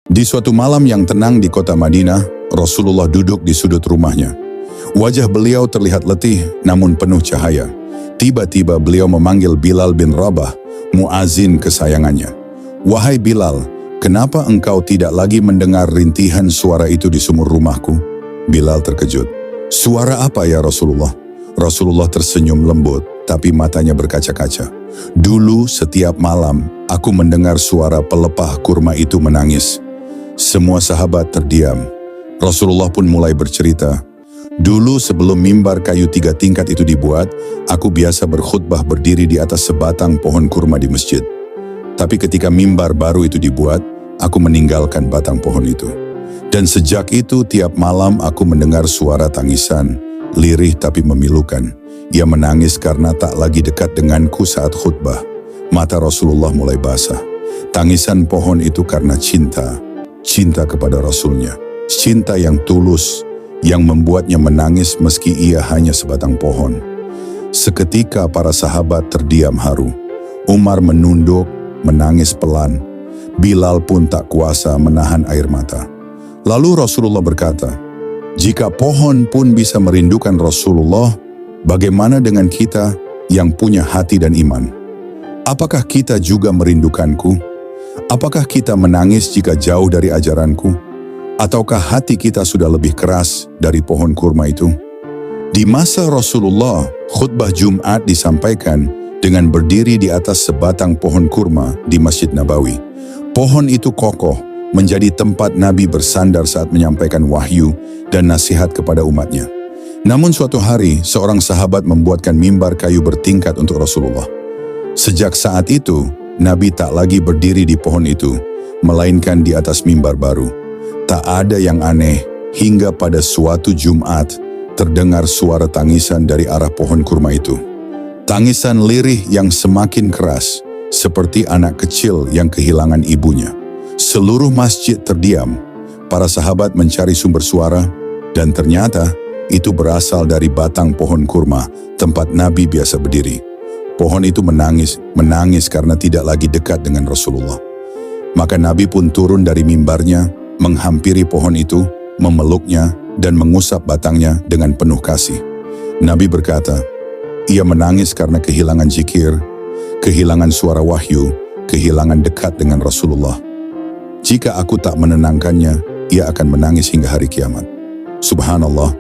Di suatu malam yang tenang di kota Madinah, Rasulullah duduk di sudut rumahnya. Wajah beliau terlihat letih namun penuh cahaya. Tiba-tiba beliau memanggil Bilal bin Rabah, muazin kesayangannya. "Wahai Bilal, kenapa engkau tidak lagi mendengar rintihan suara itu di sumur rumahku?" Bilal terkejut. "Suara apa ya Rasulullah?" Rasulullah tersenyum lembut, tapi matanya berkaca-kaca. "Dulu setiap malam, aku mendengar suara pelepah kurma itu menangis." Semua sahabat terdiam. Rasulullah pun mulai bercerita, "Dulu sebelum mimbar kayu 3 tingkat itu dibuat, aku biasa berkhutbah berdiri di atas sebatang pohon kurma di masjid. Tapi ketika mimbar baru itu dibuat, aku meninggalkan batang pohon itu. Dan sejak itu tiap malam aku mendengar suara tangisan, lirih tapi memilukan. Ia menangis karena tak lagi dekat denganku saat khutbah." Mata Rasulullah mulai basah. Tangisan pohon itu karena cinta kepada Rasulnya. Cinta yang tulus, yang membuatnya menangis meski ia hanya sebatang pohon. Seketika para sahabat terdiam haru. Umar menunduk, menangis pelan. Bilal pun tak kuasa menahan air mata. Lalu Rasulullah berkata, "Jika pohon pun bisa merindukan Rasulullah, bagaimana dengan kita yang punya hati dan iman? Apakah kita juga merindukanku? Apakah kita menangis jika jauh dari ajaranku? Ataukah hati kita sudah lebih keras dari pohon kurma itu?" Di masa Rasulullah, khutbah Jumat disampaikan dengan berdiri di atas sebatang pohon kurma di Masjid Nabawi. Pohon itu kokoh, menjadi tempat Nabi bersandar saat menyampaikan wahyu dan nasihat kepada umatnya. Namun suatu hari, seorang sahabat membuatkan mimbar kayu bertingkat untuk Rasulullah. Sejak saat itu, Nabi tak lagi berdiri di pohon itu, melainkan di atas mimbar baru. Tak ada yang aneh, hingga pada suatu Jumat, terdengar suara tangisan dari arah pohon kurma itu. Tangisan lirih yang semakin keras, seperti anak kecil yang kehilangan ibunya. Seluruh masjid terdiam. Para sahabat mencari sumber suara, dan ternyata itu berasal dari batang pohon kurma, tempat Nabi biasa berdiri. Pohon itu menangis karena tidak lagi dekat dengan Rasulullah. Maka Nabi pun turun dari mimbarnya, menghampiri pohon itu, memeluknya, dan mengusap batangnya dengan penuh kasih. Nabi berkata, "Ia menangis karena kehilangan zikir, kehilangan suara wahyu, kehilangan dekat dengan Rasulullah. Jika aku tak menenangkannya, ia akan menangis hingga hari kiamat." Subhanallah,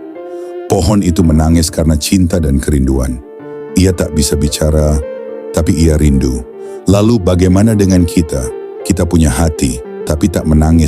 pohon itu menangis karena cinta dan kerinduan. Ia tak bisa bicara, tapi ia rindu. Lalu bagaimana dengan kita? Kita punya hati, tapi tak menangis